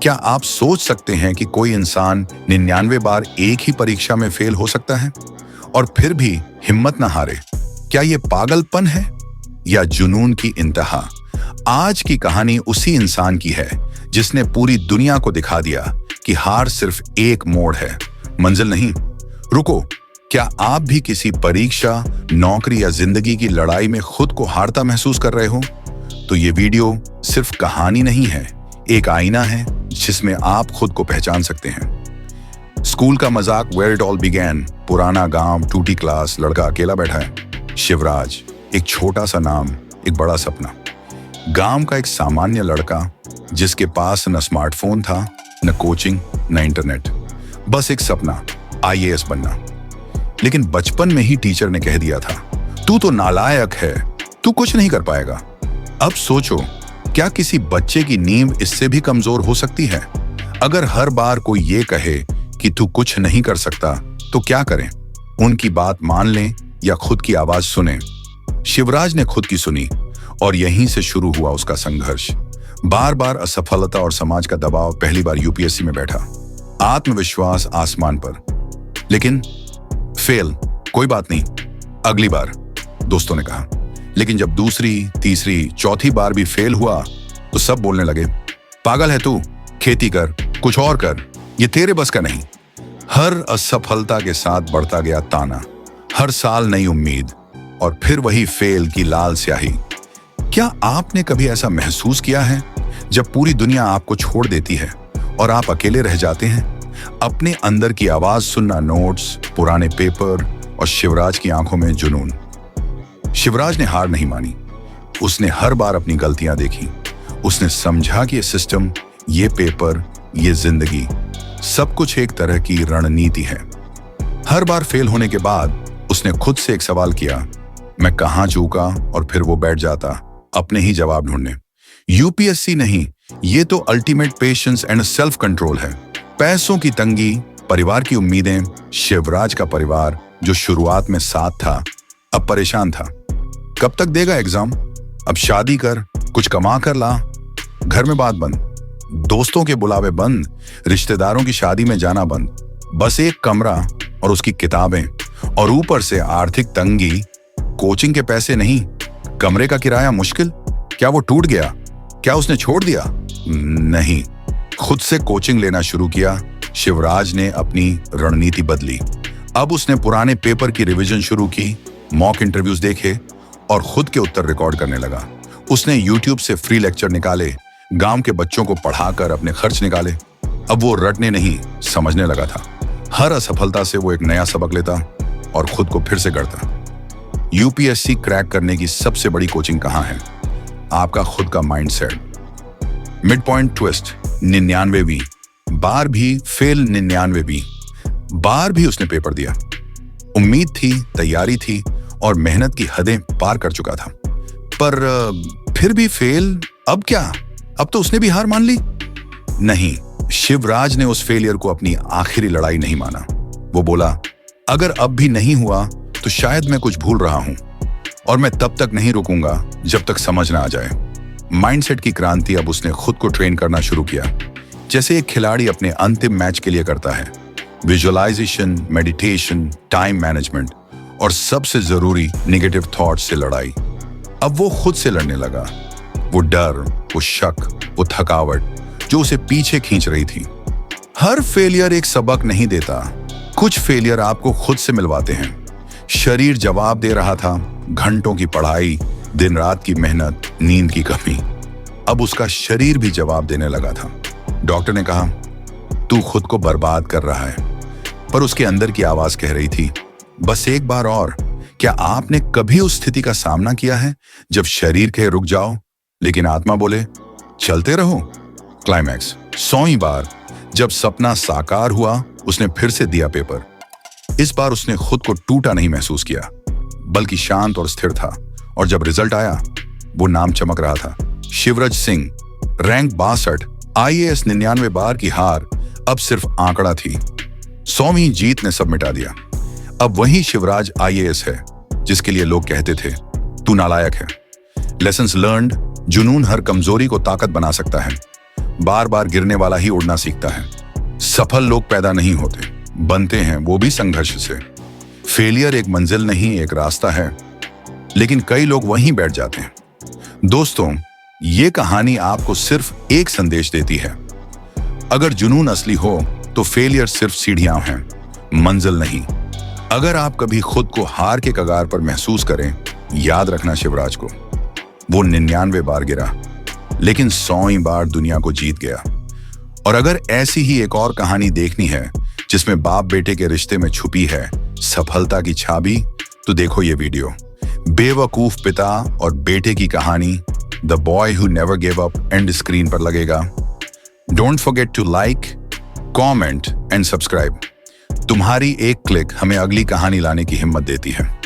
क्या आप सोच सकते हैं कि कोई इंसान 99 बार एक ही परीक्षा में फेल हो सकता है और फिर भी हिम्मत न हारे? क्या यह पागलपन है या जुनून की इंतहा? आज की कहानी उसी इंसान की है जिसने पूरी दुनिया को दिखा दिया कि हार सिर्फ एक मोड़ है, मंजिल नहीं। रुको, क्या आप भी किसी परीक्षा, नौकरी या जिंदगी की लड़ाई में खुद को हारता महसूस कर रहे हो? तो ये वीडियो सिर्फ कहानी नहीं है, एक आईना है जिसमें आप खुद को पहचान सकते हैं। स्कूल का मजाक वेयर इट ऑल बिगैन। पुराना गांव, टूटी क्लास, लड़का अकेला बैठा है। शिवराज, एक छोटा सा नाम, एक बड़ा सपना। गांव का एक सामान्य लड़का जिसके पास न स्मार्टफोन था, न कोचिंग, न इंटरनेट, बस एक सपना, आईएएस बनना। लेकिन बचपन में ही टीचर ने कह दिया था, तू तो नालायक है, तू कुछ नहीं कर पाएगा। अब सोचो, क्या किसी बच्चे की नींव इससे भी कमजोर हो सकती है? अगर हर बार कोई ये कहे कि तू कुछ नहीं कर सकता, तो क्या करें? उनकी बात मान लें या खुद की आवाज सुनें? शिवराज ने खुद की सुनी और यहीं से शुरू हुआ उसका संघर्ष। बार बार असफलता और समाज का दबाव। पहली बार यूपीएससी में बैठा, आत्मविश्वास आसमान पर, लेकिन फेल। कोई बात नहीं, अगली बार, दोस्तों ने कहा। लेकिन जब दूसरी, तीसरी, चौथी बार भी फेल हुआ तो सब बोलने लगे, पागल है तू, खेती कर, कुछ और कर, ये तेरे बस का नहीं। हर असफलता के साथ बढ़ता गया ताना, हर साल नई उम्मीद और फिर वही फेल की लाल स्याही। क्या आपने कभी ऐसा महसूस किया है जब पूरी दुनिया आपको छोड़ देती है और आप अकेले रह जाते हैं? अपने अंदर की आवाज सुनना, नोट्स, पुराने पेपर और शिवराज की आंखों में जुनून। शिवराज ने हार नहीं मानी। उसने हर बार अपनी गलतियां देखी। उसने समझा कि ये सिस्टम, ये पेपर, ये जिंदगी, सब कुछ एक तरह की रणनीति है। हर बार फेल होने के बाद उसने खुद से एक सवाल किया, मैं कहां चूका? और फिर वो बैठ जाता अपने ही जवाब ढूंढने। यूपीएससी नहीं, ये तो ultimate patience and self control है। पैसों की तंगी, परिवार की उम्मीदें। शिवराज का परिवार जो शुरुआत में साथ था, अब परेशान था। कब तक देगा एग्जाम? अब शादी कर, कुछ कमा कर ला। घर में बात बंद, दोस्तों के बुलावे बंद, रिश्तेदारों की शादी में जाना बंद। बस एक कमरा और उसकी किताबें, और ऊपर से आर्थिक तंगी। कोचिंग के पैसे नहीं, कमरे का किराया मुश्किल। क्या वो टूट गया? क्या उसने छोड़ दिया? नहीं, खुद से कोचिंग लेना शुरू किया। शिवराज ने अपनी रणनीति बदली। अब उसने पुराने पेपर की रिवीजन शुरू की, मॉक इंटरव्यूज देखे और खुद के उत्तर रिकॉर्ड करने लगा। उसने यूट्यूब से फ्री लेक्चर निकाले, गांव के बच्चों को पढ़ाकर अपने खर्च निकाले। अब वो रटने नहीं, समझने लगा था। हर असफलता से वो एक नया सबक लेता और खुद को फिर से गढ़ता। यूपीएससी क्रैक करने की सबसे बड़ी कोचिंग कहां है? आपका खुद का माइंडसेट। मिड पॉइंट ट्विस्ट, 99वीं बार भी फेल। 99वीं बार भी उसने पेपर दिया। उम्मीद थी, तैयारी थी और मेहनत की हदें पार कर चुका था, पर फिर भी फेल। अब क्या? अब तो उसने भी हार मान ली। नहीं, शिवराज ने उस फेलियर को अपनी आखिरी लड़ाई नहीं माना। वो बोला, अगर अब भी नहीं हुआ तो शायद मैं कुछ भूल रहा हूं और मैं तब तक नहीं रुकूंगा जब तक समझ ना आ जाए। माइंडसेट की क्रांति। अब उसने खुद को ट्रेन करना शुरू किया, जैसे एक खिलाड़ी अपने अंतिम मैच के लिए करता है। विजुअलाइजेशन, मेडिटेशन, टाइम मैनेजमेंट और सबसे जरूरी, नेगेटिव थॉट्स से लड़ाई। अब वो खुद से लड़ने लगा। वो डर, वो शक, वो थकावट जो उसे पीछे खींच रही थी। हर फेलियर एक सबक नहीं देता, कुछ फेलियर आपको खुद से मिलवाते हैं। शरीर जवाब दे रहा था, घंटों की पढ़ाई, दिन रात की मेहनत, नींद की कमी। अब उसका शरीर भी जवाब देने लगा था। डॉक्टर ने कहा, तू खुद को बर्बाद कर रहा है, पर उसके अंदर की आवाज कह रही थी, बस एक बार और। क्या आपने कभी उस स्थिति का सामना किया है जब शरीर कहे रुक जाओ, लेकिन आत्मा बोले चलते रहो? क्लाइमैक्स, 100वीं बार जब सपना साकार हुआ, उसने फिर से दिया पेपर। इस बार उसने खुद को टूटा नहीं महसूस किया, बल्कि शांत और स्थिर था। और जब रिजल्ट आया, वो नाम चमक रहा था, शिवराज सिंह, रैंक 62, आईएएस। 99 बार की हार अब सिर्फ आंकड़ा थी। 100वीं जीत ने सब मिटा दिया। अब वही शिवराज आईएएस है जिसके लिए लोग कहते थे, तू नालायक है। लेसन्स लर्न्ड, जुनून हर कमजोरी को ताकत बना सकता है। बार बार गिरने वाला ही उड़ना सीखता है। सफल लोग पैदा नहीं होते, बनते हैं, वो भी संघर्ष से। फेलियर एक मंजिल नहीं, एक रास्ता है, लेकिन कई लोग वहीं बैठ जाते हैं। दोस्तों, ये कहानी आपको सिर्फ एक संदेश देती है। अगर जुनून असली हो तो फेलियर सिर्फ सीढ़ियां हैं, मंजिल नहीं। अगर आप कभी खुद को हार के कगार पर महसूस करें, याद रखना शिवराज को। वो 99 बार गिरा, लेकिन 100वीं बार दुनिया को जीत गया। और अगर ऐसी ही एक और कहानी देखनी है जिसमें बाप बेटे के रिश्ते में छुपी है सफलता की छाबी, तो देखो ये वीडियो। बेवकूफ पिता और बेटे की कहानी, the boy who never give up, end screen पर लगेगा। Don't forget to like, comment and subscribe. तुम्हारी एक क्लिक हमें अगली कहानी लाने की हिम्मत देती है।